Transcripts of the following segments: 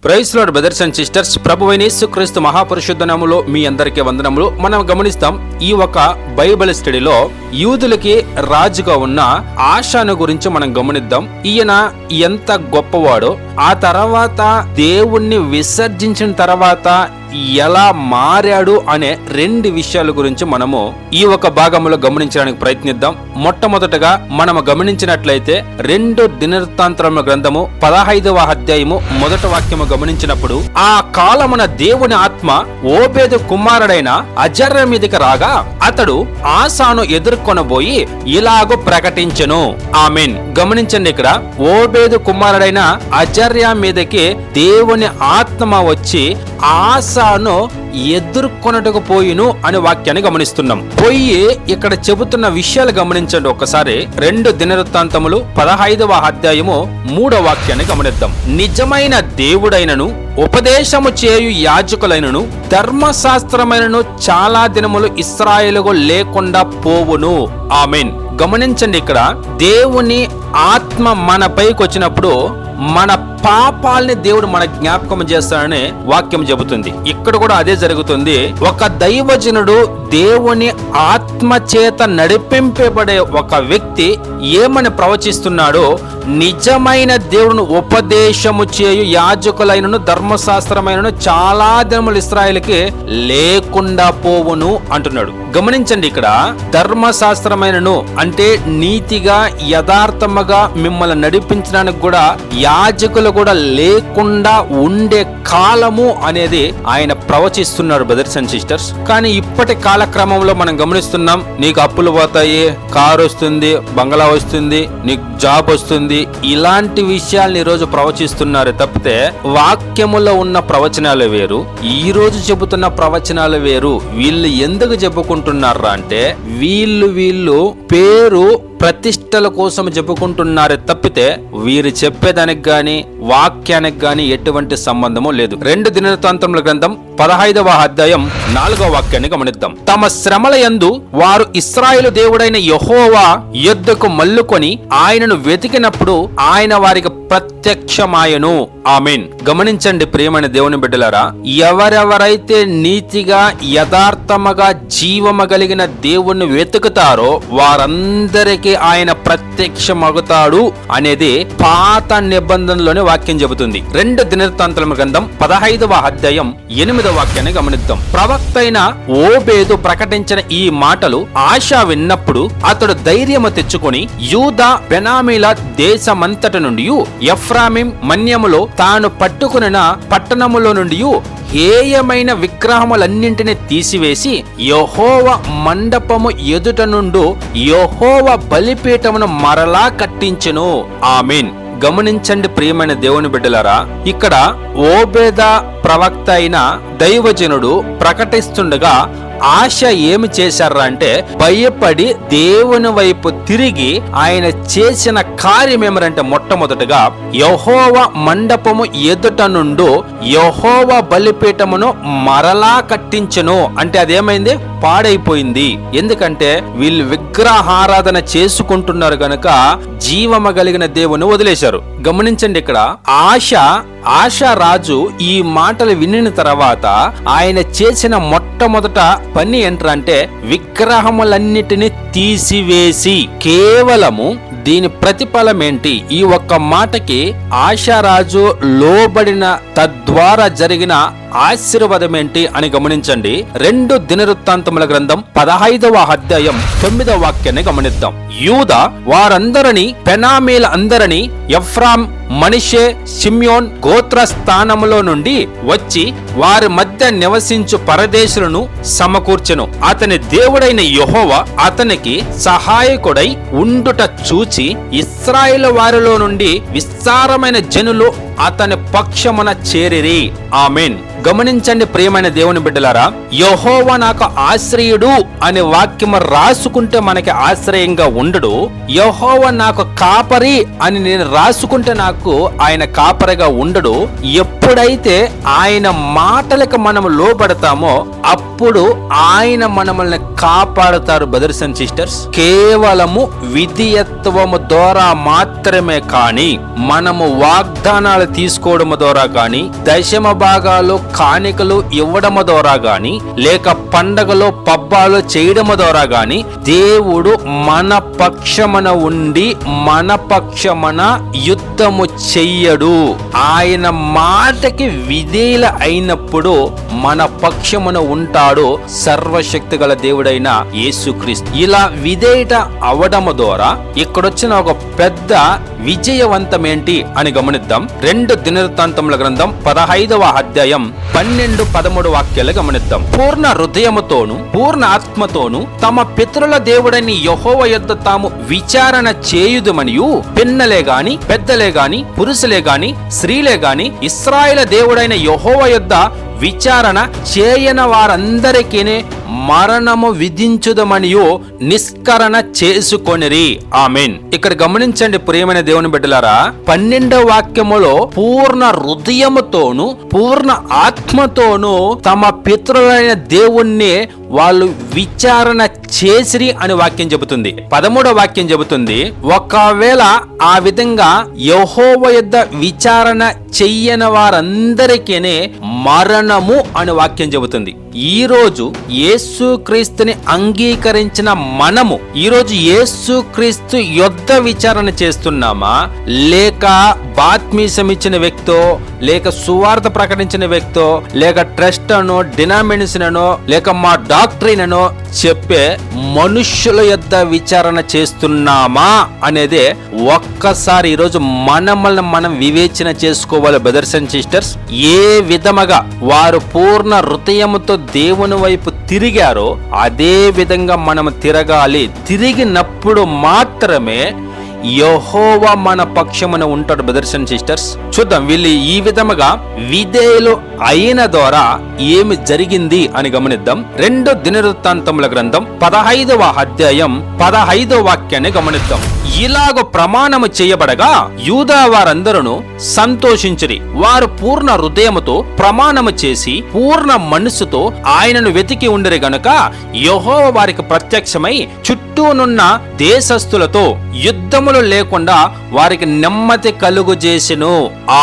Praise lord brothers and sisters, ప్రభువైన యేసుక్రీస్తు మహాపరిశుద్ధ నామములో మీ అందరికీ వందనములు. మనం గమనిస్తాం, ఈ ఒక బైబిల్ స్టడీలో యూదులకి రాజుగా ఉన్న ఆషాను గురించి మనం గమనిద్దాం. ఈయన ఎంత గొప్పవాడో, ఆ తర్వాత దేవుణ్ణి విసర్జించిన తర్వాత ఎలా మారాడు అనే రెండు విషయాల గురించి మనము ఈ ఒక భాగంలో గమనించడానికి ప్రయత్నిద్దాం. మొట్టమొదటగా మనము గమనించినట్లయితే 2 దినవృత్తాంతముల గ్రంథము 15వ అధ్యాయము 1వ వాక్యము గమనించినప్పుడు, ఆ కాలమున దేవుని ఆత్మ ఓబేదు కుమారుడైన అజర్య మీదకి రాగా అతడు ఆసాను ఎదుర్కొనబోయి ఇలాగూ ప్రకటించెను. ఆమేన్. గమనించండి, ఇక్కడ ఓబేదు కుమారుడైన అజర్య మీదకి దేవుని ఆత్మ వచ్చి ఆసాను ఎదుర్కొనటకు పోయిను అనే వాక్యాన్ని గమనిస్తున్నాం. పోయి ఇక్కడ చెబుతున్న విషయాలు గమనించండి ఒకసారి. 2 దినవృత్తాంతములు 15వ అధ్యాయము 3వ వాక్యాన్ని గమనిద్దాం. నిజమైన దేవుడైనను ఉపదేశము చేయు యాజకులైనను ధర్మశాస్త్రమైనను చాలా దినములు ఇశ్రాయేలుకు లేకుండా పోవును. ఆమేన్. గమనించండి, ఇక్కడ దేవుని ఆత్మ మన పైకి వచ్చినప్పుడు మన పాపాలని దేవుడు మన జ్ఞాపకం చేస్తాడని వాక్యం చెబుతుంది. ఇక్కడ కూడా అదే జరుగుతుంది. ఒక దైవజనుడు దేవుని ఆత్మ చేత నడిపింపబడే ఒక వ్యక్తి ఏమని ప్రవచిస్తున్నాడో, నిజమైన దేవుని ఉపదేశము చేయు యాజకులైనను ధర్మశాస్త్రమైనను చాలా దినములు ఇశ్రాయేలుకి లేకుండా పోవును అంటున్నాడు. గమనించండి, ఇక్కడ ధర్మశాస్త్రమైనను అంటే నీతిగా యథార్థముగా మిమ్మల్ని నడిపించడానికి కూడా యాజకులు కూడా లేకుండా ఉండే కాలము అనేది ఆయన ప్రవచిస్తున్నాడు బ్రదర్స్ అండ్ సిస్టర్స్. కానీ ఇప్పటి కాలక్రమంలో మనం గమనిస్తున్నాం, నీకు అప్పులు పోతాయి, కారు వస్తుంది, బంగ్లా వస్తుంది, నీకు జాబ్ వస్తుంది, ఇలాంటి విషయాల్ని ఈ రోజు ప్రవచిస్తున్నారు తప్పితే వాక్యములో ఉన్న ప్రవచనాలు వేరు, ఈ రోజు చెబుతున్న ప్రవచనాలు వేరు. వీళ్ళు ఎందుకు చెప్పుకుంటున్నారా అంటే వీళ్ళు పేరు ప్రతిష్టల కోసం చెప్పుకుంటున్నారే తప్పితే వీరు చెప్పేదానికి గాని వాక్యానికి గాని ఎటువంటి సంబంధము లేదు. 2 దినవృత్తాంతముల గ్రంథం 15వ అధ్యాయం 4వ వాక్యాన్ని గమనిద్దాం. తమ శ్రమల యందు వారు ఇశ్రాయేలు దేవుడైన యెహోవా యొద్దకు మల్లుకొని ఆయనను వెతికినప్పుడు ఆయన వారికి ప్రత్యక్షమాయను. ఆమేన్. గమనించండి ప్రియమైన దేవుని బిడ్డలారా, ఎవరెవరైతే నీతిగా యథార్థముగా జీవము కలిగిన దేవుణ్ణి వెతుకుతారో వారందరికీ ఆయన ప్రత్యక్షమగుతాడు అనేది పాత నిబంధనలోని వాక్యం చెబుతుంది. 2 దినవృత్తాంతముల గ్రంథం 15వ అధ్యాయం 8వ వాక్యాన్ని గమనిద్దాం. ప్రవక్త అయిన ఓబేదు ప్రకటించిన ఈ మాటలు ఆషా విన్నప్పుడు అతడు ధైర్యము తెచ్చుకొని యూదా బెనామీల దేశమంతట నుండి ఎఫ్రాయిం మన్యములో తాను పట్టుకున్న పట్టణములో నుండి హేయమైన విగ్రహములన్నింటినీ తీసివేసి యెహోవా మండపము ఎదుట నుండి యెహోవా బలిపీఠమును మరలా కట్టించెను. ఆమేన్. గమనించండి ప్రియమైన దేవుని బిడ్డలారా, ఇక్కడ ఓబేద ప్రవక్త అయిన దైవజనుడు ప్రకటిస్తుండగా ఆశ ఏమి చేశారా అంటే భయపడి దేవుని వైపు తిరిగి ఆయన చేసిన కార్యం ఏమరంటే మొట్టమొదటగా యెహోవా మండపము ఎదుట నుండి యెహోవా బలిపీఠమును మరలా కట్టించెను. అంటే అదేమైంది? పాడైపోయింది. ఎందుకంటే వీళ్ళు విగ్రహారాధన చేసుకుంటున్నారు గనుక జీవము కలిగిన దేవుని వదిలేశారు. గమనించండి, ఇక్కడ ఆశా రాజు ఈ మాటలు వినిన తర్వాత ఆయన చేసిన మొట్టమొదట పని ఏంటంటే విగ్రహములన్నిటిని తీసివేసి, కేవలము దీని ప్రతిఫలం ఏంటి? ఈ ఒక్క మాటకి ఆశారాజు లోబడిన తద్వారా జరిగిన ఆశీర్వాదం ఏంటి అని గమనించండి. 2 దినవృత్తాంతముల గ్రంథం 15వ అధ్యాయం 9వ వాక్యాన్ని గమనిద్దాం. యూదా వారందరినీ పెనామీల అందరినీ ఎఫ్రాం, మనష్షే, షిమ్యోన్ గోత్ర స్థానములో నుండి వచ్చి వారి మధ్య నివసించు పరదేశులను సమకూర్చెను. అతని దేవుడైన యెహోవా అతనికి సహాయకుడై ఉండుట చూచి ఇశ్రాయేలు వారిలో నుండి విస్తారమైన జనులు అతని పక్షమున చేరిరి. ఆమేన్. గమనించండి ప్రియమైన దేవుని బిడ్డలారా, యెహోవా నాకు ఆశ్రయుడు అనే వాక్యము రాసుకుంటే మనకి ఆశ్రయంగా ఉండడు. యెహోవా నాకు కాపరి అని నేను రాసుకుంటే నాకు ఆయన కాపరిగా ఉండడు. ఎప్పుడైతే ఆయన మాటలకు మనము లోబడతామో అప్పుడు ఆయన మనల్ని కాపాడుతారు బ్రదర్స్ అండ్ సిస్టర్స్. కేవలము విధియత్వము ద్వారా మాత్రమే కాని మనము వాగ్దానాలు కానుకలు తీసుకోవడం ద్వారా గాని, దశమ భాగాలు కానుకలు ఇవ్వడం ద్వారా గాని, లేక పండగలో పబ్బాలు చేయడం ద్వారా గాని దేవుడు మన పక్షమున ఉండి మన పక్షమున యుద్ధము చెయ్యడు. ఆయన మాటకి విధేయుల అయినప్పుడు మన పక్షమున ఉంటాడు సర్వశక్తి గల దేవుడైన యేసుక్రీస్తు. ఇలా విధేయత అవడం ద్వారా ఇక్కడొచ్చిన ఒక పెద్ద విజయవంతమేంటి అని గమనిద్దాం. 2 దినవృత్తాంతముల గ్రంథం 15వ అధ్యాయం 12-13 వాక్యాలు గమనిద్దాం. పూర్ణ హృదయముతోను పూర్ణ ఆత్మతోను తమ పితరుల దేవుడైన యెహోవా యొద్ద తాము విచారణ చేయుదుమనియు, పిన్నలే గాని పెద్దలే గాని పురుషులే గాని స్త్రీలే గాని ఇశ్రాయేలు దేవుడైన యెహోవా యొద్ద విచారణ చేయన వారందరికీ మరణము విధించుదమనియో నిష్కరణ చేసుకొనిరి. ఆమేన్. ఇక్కడ గమనించండి ప్రియమైన దేవుని బిడ్డలారా, 12వ వాక్యములో పూర్ణ హృదయముతోను పూర్ణ ఆత్మతోను తమ పితరులైన దేవుణ్ణి వాళ్ళు విచారణ చేసిరి అని వాక్యం చెబుతుంది. 13వ వాక్యం చెబుతుంది, ఒకవేళ ఆ విధంగా యెహోవా యొద్ద విచారణ చెయ్యని వారందరికీ మరణము అని వాక్యం చెబుతుంది. ఈ రోజు యేసుక్రీస్తుని అంగీకరించిన మనము ఈ రోజు యేసుక్రీస్తు యొద్ద విచారణ చేస్తున్నామా, లేక బాప్తిసం ఇచ్చిన వ్యక్తో, లేక సువార్త ప్రకటించిన వ్యక్తో, లేక ట్రస్ట్ అనో డినామినేషన్ అనో, లేక మా డాక్టరీన్ అనో చెప్పే మనుష్యుల యొద్ద విచారణ చేస్తున్నామా అనేదే ఒక్కసారి ఈరోజు మనల్ని మనం వివేచన చేసుకోవాలి బ్రదర్స్ అండ్ సిస్టర్స్. ఏ విధముగా వారు పూర్ణ హృదయముతో దేవుని వైపు తిరిగారో అదే విధంగా మనం తిరగాలి. తిరిగినప్పుడు మాత్రమే యెహోవా మన పక్షమున ఉంటాడు బ్రదర్స్ అండ్ సిస్టర్స్. చూద్దాం వీళ్ళు ఈ విధముగా విధేయులు అయిన ద్వారా ఏమి జరిగింది అని గమనిద్దాం. 2 దినవృత్తాంతముల గ్రంథం 15వ అధ్యాయం 15వ వాక్యాన్ని గమనిద్దాం. ఇలాగ ప్రమాణము చేయబడగా యూదా వారందరూ సంతోషించిరి. వారు పూర్ణ హృదయముతో ప్రమాణము చేసి పూర్ణ మనస్సుతో ఆయనను వెతికి ఉండిరి గనుక యెహోవా వారికి ప్రత్యక్షమై చుట్టూనున్న దేశస్థులతో యుద్ధములు లేకుండా వారికి నెమ్మది కలుగు చేసెను.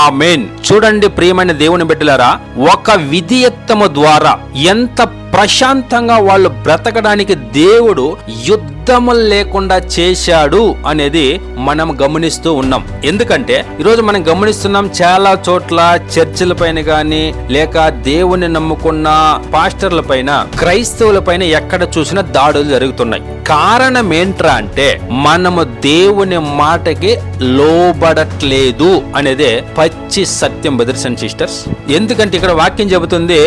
ఆమేన్. చూడండి ప్రియమైన దేవుని బిడ్డలారా, ఒక విధేయత్వము ద్వారా ఎంత ప్రశాంతంగా వాళ్ళు బ్రతకడానికి దేవుడు యుద్ధములు లేకుండా చేశాడు అనేది మనం గమనిస్తూ ఉన్నాం. ఎందుకంటే ఈరోజు మనం గమనిస్తున్నాం చాలా చోట్ల చర్చిల పైన గాని, లేక దేవుని నమ్ముకున్న పాస్టర్ల పైన, క్రైస్తవుల పైన ఎక్కడ చూసినా దాడులు జరుగుతున్నాయి. కారణం ఏంట్రా అంటే మనము దేవుని మాటకి లోబడట్లేదు అనేదే పచ్చి సత్యం బ్రదర్స్ అండ్ సిస్టర్స్. ఎందుకంటే ఇక్కడ వాక్యం చెబుతుంది,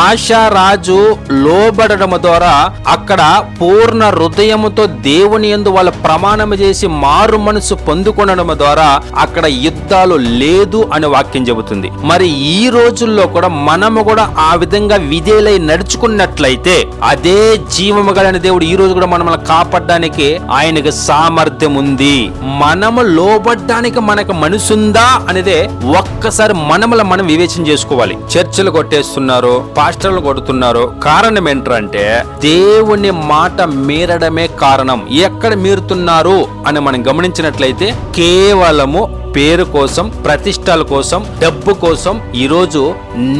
ఆశారాజు లోబడడం ద్వారా అక్కడ పూర్ణ హృదయముతో దేవుని యందు వాళ్ళ ప్రమాణం చేసి మారు మనసు పొందుకొనడం ద్వారా అక్కడ యుద్ధాలు లేదు అని వాక్యం చెబుతుంది. మరి ఈ రోజుల్లో కూడా మనము కూడా ఆ విధంగా విధేయులై నడుచుకున్నట్లయితే అదే జీవము కలిగిన దేవుడు ఈ రోజు కూడా మనల్ని కాపాడడానికి ఆయనకు సామర్థ్యం ఉంది. మనము లోబడ్డానికి మనకు మనసుందా అనేదే ఒక్కసారి మనముల మనం వివేచన చేసుకోవాలి. చర్చలు కొట్టేస్తున్నారు, పాస్టర్లు కొడుతున్నారు. కారణం ఏంటంటే దేవుని మాట మీరడమే కారణం. ఎక్కడ మీరుతున్నారు అని మనం గమనించినట్లయితే కేవలము పేరు కోసం, ప్రతిష్టల కోసం, డబ్బు కోసం ఈరోజు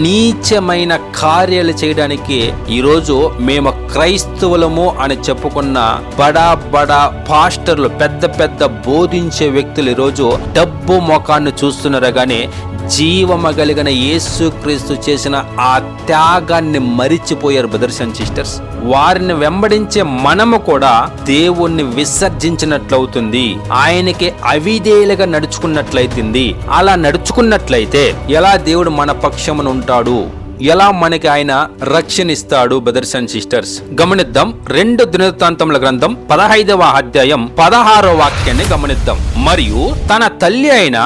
నీచమైన కార్యాలు చేయడానికి ఈరోజు మేము క్రైస్తవులము అని చెప్పుకున్న బడా బడా పాస్టర్లు, పెద్ద పెద్ద బోధించే వ్యక్తులు ఈరోజు డబ్బు ముఖాన్ని చూస్తున్నారు గాని జీవము కలిగిన యేసుక్రీస్తు చేసిన ఆ త్యాగాన్ని మరిచిపోయారు బ్రదర్స్ అండ్ సిస్టర్స్. వారిని వెంబడించే మనము కూడా దేవుణ్ణి విసర్జించినట్లవుతుంది, ఆయనకి అవిధేయులుగా నడుచుకున్నట్లయితుంది. అలా నడుచుకున్నట్లయితే ఎలా దేవుడు మన పక్షమున ఉంటాడు, ఎలా మనకి ఆయన రక్షణ ఇస్తాడు బ్రదర్స్ అండ్ సిస్టర్స్. గమనిద్దాం. 2 దినవృత్తాంతముల గ్రంథం 15వ అధ్యాయం 16వ వాక్యాన్ని గమనిద్దాం. మరియు తన తల్లి అయిన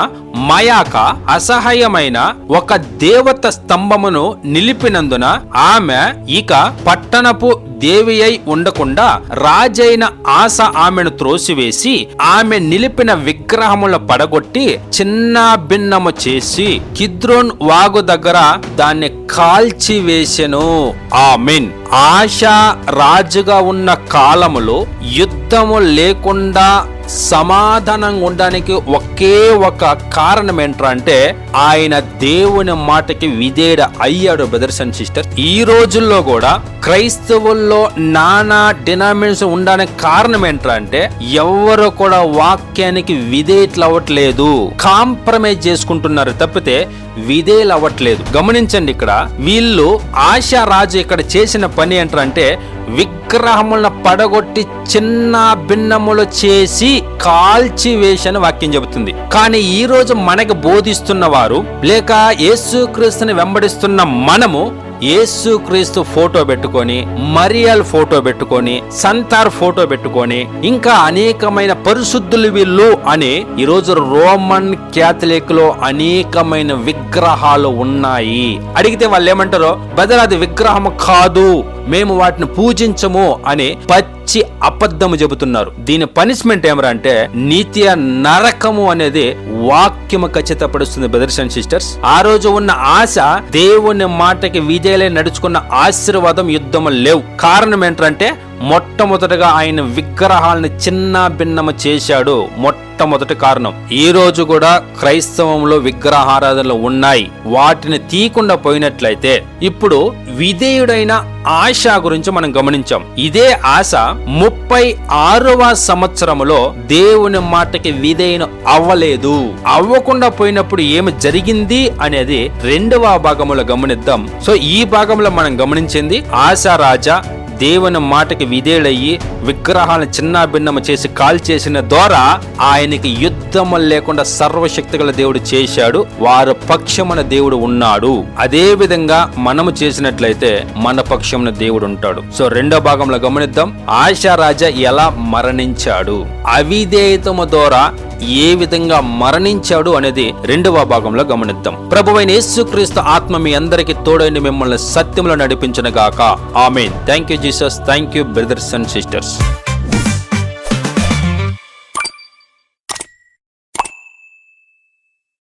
మయాక అసహాయమైన ఒక దేవత స్తంభమును నిలిపినందున ఆమె ఇక పట్టణపు దేవి అయి ఉండకుండా రాజైన ఆస ఆమెను త్రోసివేసి ఆమె నిలిపిన విగ్రహములను పడగొట్టి చిన్న భిన్నము చేసి కిద్రోన్ వాగు దగ్గర దాన్ని కాల్చివేసెను. ఆమేన్. ఆశ రాజుగా ఉన్న కాలములో యుద్ధము లేకుండా సమాధానంగా ఉండడానికి ఒకే ఒక కారణం ఏంట్రా అంటే ఆయన దేవుని మాటకి విధేయుడు అయ్యాడు. బ్రదర్స్ అండ్ సిస్టర్స్, ఈ రోజుల్లో కూడా క్రైస్తవుల్లో నానా డినామినేషన్ ఉండడానికి కారణం ఏంట్రా అంటే ఎవరు కూడా వాక్యానికి విధేయులు అవ్వట్లేదు, కాంప్రమైజ్ చేసుకుంటున్నారు తప్పితే విధేయులు అవ్వట్లేదు. గమనించండి, ఇక్కడ వీళ్ళు ఆశారాజు ఇక్కడ చేసిన పని ఏంటంటే విగ్రహములను పడగొట్టి చిన్న భిన్నములు చేసి కాల్చి వేసని వాక్యం చెబుతుంది. కానీ ఈ రోజు మనకి బోధిస్తున్న వారు లేక యేసుక్రీస్తుని వెంబడిస్తున్న మనము యేసుక్రీస్తు ఫోటో పెట్టుకొని, మరియల్ ఫోటో పెట్టుకొని, సంతార్ ఫోటో పెట్టుకొని, ఇంకా అనేకమైన పరిశుద్ధులు వీళ్ళు అని ఈరోజు రోమన్ క్యాథలిక్ లో అనేకమైన విగ్రహాలు ఉన్నాయి. అడిగితే వాళ్ళు ఏమంటారో, బదులు అది విగ్రహం కాదు, మేము వాటిని పూజించము అని పచ్చి అబద్ధము చెబుతున్నారు. దీని పనిష్మెంట్ ఏమరా అంటే నిత్య నరకము అనేది వాక్యము ఖచ్చితపడుస్తుంది. బ్రదర్స్ అండ్ సిస్టర్స్, ఆ రోజు ఉన్న ఆశ దేవుని మాటకి విధేయులై నడుచుకున్న ఆశీర్వాదం యుద్ధము లేవు. కారణం ఏంటంటే మొట్టమొదటగా ఆయన విగ్రహాలను చిన్న భిన్నము చేశాడు. మొట్టమొదటి కారణం. ఈ రోజు కూడా క్రైస్తవంలో విగ్రహారాధనలు ఉన్నాయి. వాటిని తీయకుండా పోయినట్లయితే ఇప్పుడు విధేయుడైన ఆశ గురించి మనం గమనించాం. ఇదే ఆశ 36వ సంవత్సరములో దేవుని మాటకి విధేయును అవ్వలేదు. అవ్వకుండా పోయినప్పుడు ఏమి జరిగింది అనేది 2వ భాగంలో గమనిద్దాం. సో ఈ భాగంలో మనం గమనించింది ఆశా రాజా దేవుని మాటకి విధేయుడయ్యి విగ్రహాలను చిన్న భిన్నము చేసి కాల్చేసిన ద్వారా ఆయనకి యుద్ధము లేకుండా సర్వశక్తి గల దేవుడు చేశాడు. వారు పక్షమున దేవుడు ఉన్నాడు. అదే విధంగా మనము చేసినట్లయితే మన పక్షమున దేవుడు ఉంటాడు. సో 2వ భాగంలో గమనిద్దాం, ఆశా రాజా ఎలా మరణించాడు, అవిధేయతము ద్వారా ఏ విధంగా మరణించాడు అనేది 2వ భాగంలో గమనిద్దాం. ప్రభువైన యేసుక్రీస్తు ఆత్మ మీ అందరికి తోడైన మిమ్మల్ని సత్యంలో నడిపించును గాక. Amen. Thank you Jesus. Thank you brothers and sisters.